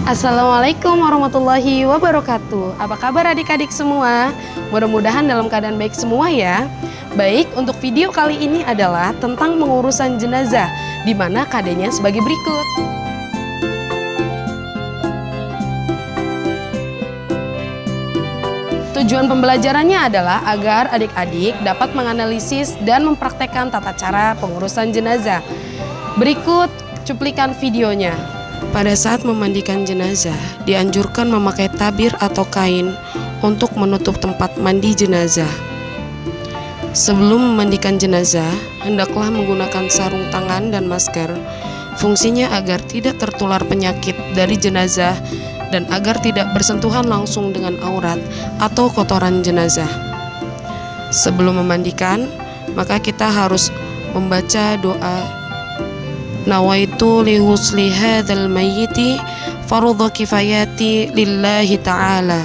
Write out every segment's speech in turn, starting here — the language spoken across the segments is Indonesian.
Assalamualaikum warahmatullahi wabarakatuh. Apa kabar adik-adik semua? Mudah-mudahan dalam keadaan baik semua ya. Baik, untuk video kali ini adalah tentang pengurusan jenazah, di mana kadenya sebagai berikut. Tujuan pembelajarannya adalah agar adik-adik dapat menganalisis dan mempraktekkan tata cara pengurusan jenazah. Berikut cuplikan videonya. Pada saat memandikan jenazah, dianjurkan memakai tabir atau kain untuk menutup tempat mandi jenazah. Sebelum memandikan jenazah, hendaklah menggunakan sarung tangan dan masker. Fungsinya agar tidak tertular penyakit dari jenazah dan agar tidak bersentuhan langsung dengan aurat atau kotoran jenazah. Sebelum memandikan, maka kita harus membaca doa Nawaitu lihusli hadzal mayyiti fardhu kifayati lillahi ta'ala.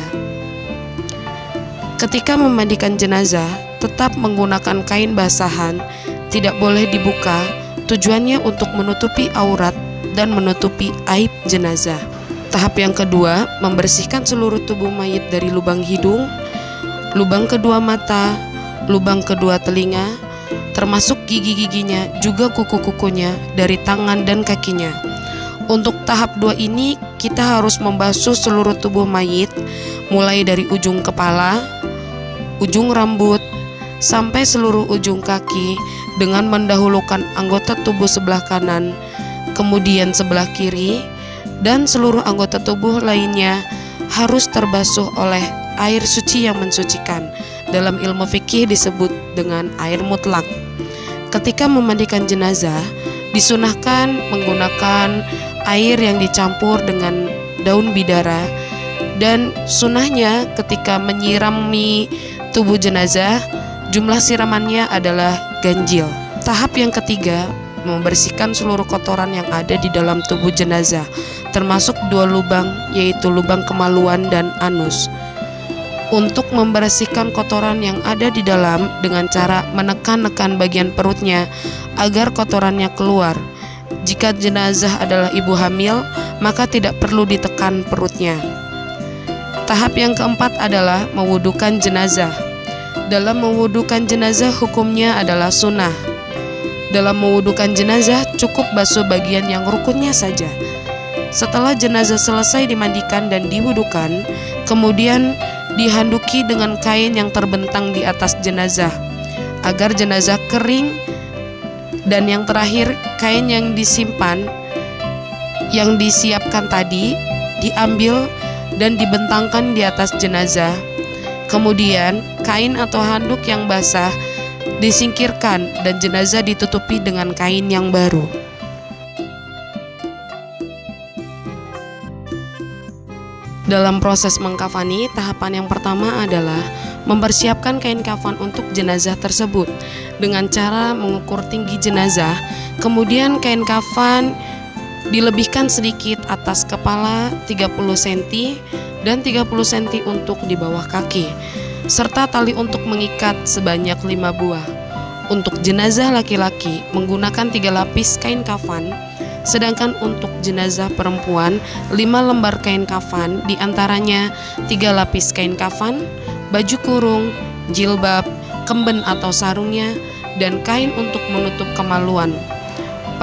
Ketika memandikan jenazah, tetap menggunakan kain basahan, tidak boleh dibuka. Tujuannya untuk menutupi aurat dan menutupi aib jenazah. Tahap yang kedua, membersihkan seluruh tubuh mayit dari lubang hidung, lubang kedua mata, lubang kedua telinga, termasuk gigi-giginya, juga kuku-kukunya dari tangan dan kakinya. Untuk tahap 2 ini, kita harus membasuh seluruh tubuh mayit, mulai dari ujung kepala, ujung rambut, sampai seluruh ujung kaki, dengan mendahulukan anggota tubuh sebelah kanan, kemudian sebelah kiri, dan seluruh anggota tubuh lainnya harus terbasuh oleh air suci yang mensucikan. Dalam ilmu fikih disebut dengan air mutlak. Ketika memandikan jenazah, disunahkan menggunakan air yang dicampur dengan daun bidara, dan sunahnya ketika menyirami tubuh jenazah, jumlah siramannya adalah ganjil. Tahap yang ketiga, membersihkan seluruh kotoran yang ada di dalam tubuh jenazah, termasuk 2 lubang, yaitu lubang kemaluan dan anus. Untuk membersihkan kotoran yang ada di dalam dengan cara menekan-nekan bagian perutnya agar kotorannya keluar. Jika jenazah adalah ibu hamil, maka tidak perlu ditekan perutnya. Tahap yang keempat adalah mewudukan jenazah. Dalam mewudukan jenazah hukumnya adalah sunnah. Dalam mewudukan jenazah cukup basuh bagian yang rukunnya saja. Setelah jenazah selesai dimandikan dan diwudukan, kemudian dihanduki dengan kain yang terbentang di atas jenazah agar jenazah kering, dan yang terakhir kain yang disimpan yang disiapkan tadi diambil dan dibentangkan di atas jenazah. Kemudian kain atau handuk yang basah disingkirkan dan jenazah ditutupi dengan kain yang baru. Dalam proses mengkafani, tahapan yang pertama adalah mempersiapkan kain kafan untuk jenazah tersebut dengan cara mengukur tinggi jenazah. Kemudian kain kafan dilebihkan sedikit atas kepala 30 cm dan 30 cm untuk di bawah kaki, serta tali untuk mengikat sebanyak 5 buah. Untuk jenazah laki-laki menggunakan 3 lapis kain kafan, sedangkan untuk jenazah perempuan 5 lembar kain kafan, diantaranya 3 lapis kain kafan, baju kurung, jilbab, kemben atau sarungnya, dan kain untuk menutup kemaluan.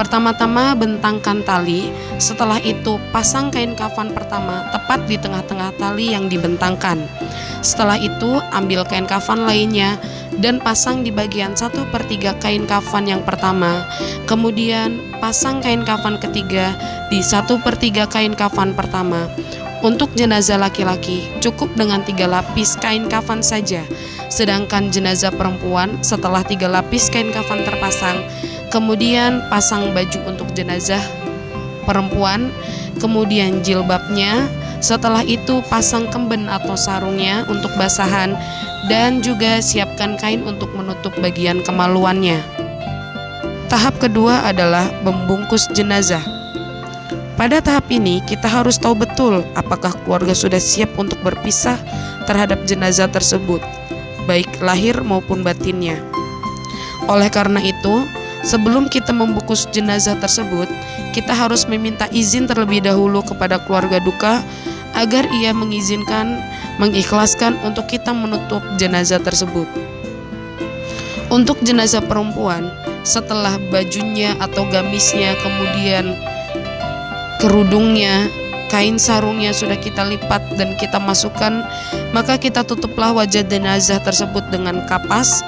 Pertama-tama bentangkan tali, setelah itu pasang kain kafan pertama tepat di tengah-tengah tali yang dibentangkan. Setelah itu ambil kain kafan lainnya dan pasang di bagian 1/3 kain kafan yang pertama. Kemudian pasang kain kafan ketiga di 1/3 kain kafan pertama. Untuk jenazah laki-laki cukup dengan 3 lapis kain kafan saja. Sedangkan jenazah perempuan setelah 3 lapis kain kafan terpasang, kemudian pasang baju untuk jenazah perempuan, kemudian jilbabnya. Setelah itu pasang kemben atau sarungnya untuk basahan, dan juga siapkan kain untuk menutup bagian kemaluannya. Tahap kedua adalah membungkus jenazah. Pada tahap ini kita harus tahu betul apakah keluarga sudah siap untuk berpisah terhadap jenazah tersebut, baik lahir maupun batinnya. Oleh karena itu, sebelum kita membungkus jenazah tersebut, kita harus meminta izin terlebih dahulu kepada keluarga duka agar ia mengikhlaskan untuk kita menutup jenazah tersebut. Untuk jenazah perempuan, setelah bajunya atau gamisnya, kemudian kerudungnya, kain sarungnya sudah kita lipat dan kita masukkan, maka kita tutuplah wajah jenazah tersebut dengan kapas.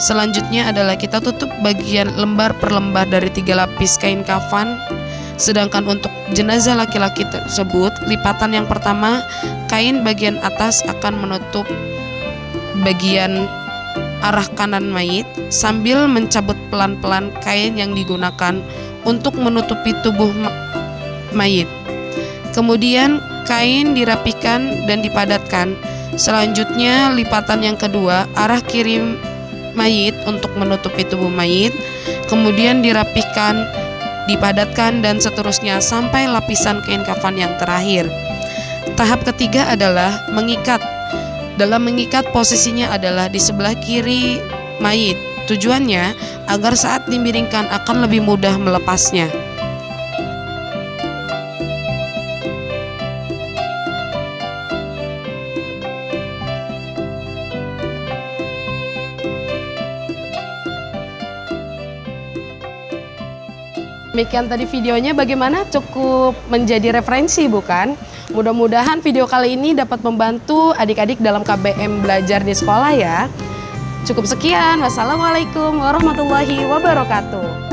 Selanjutnya adalah kita tutup bagian lembar per lembar dari 3 lapis kain kafan. Sedangkan untuk jenazah laki-laki tersebut, lipatan yang pertama, kain bagian atas akan menutup bagian arah kanan mayit sambil mencabut pelan-pelan kain yang digunakan untuk menutupi tubuh mayit. Kemudian kain dirapikan dan dipadatkan. Selanjutnya lipatan yang kedua, arah kiri mayit untuk menutupi tubuh mayit, kemudian dirapikan, dipadatkan, dan seterusnya sampai lapisan kain kafan yang terakhir. Tahap ketiga adalah mengikat. Dalam mengikat, posisinya adalah di sebelah kiri mayit. Tujuannya agar saat dimiringkan akan lebih mudah melepasnya. Demikian tadi videonya, bagaimana? Cukup menjadi referensi bukan? Mudah-mudahan video kali ini dapat membantu adik-adik dalam KBM belajar di sekolah ya. Cukup sekian. Wassalamualaikum warahmatullahi wabarakatuh.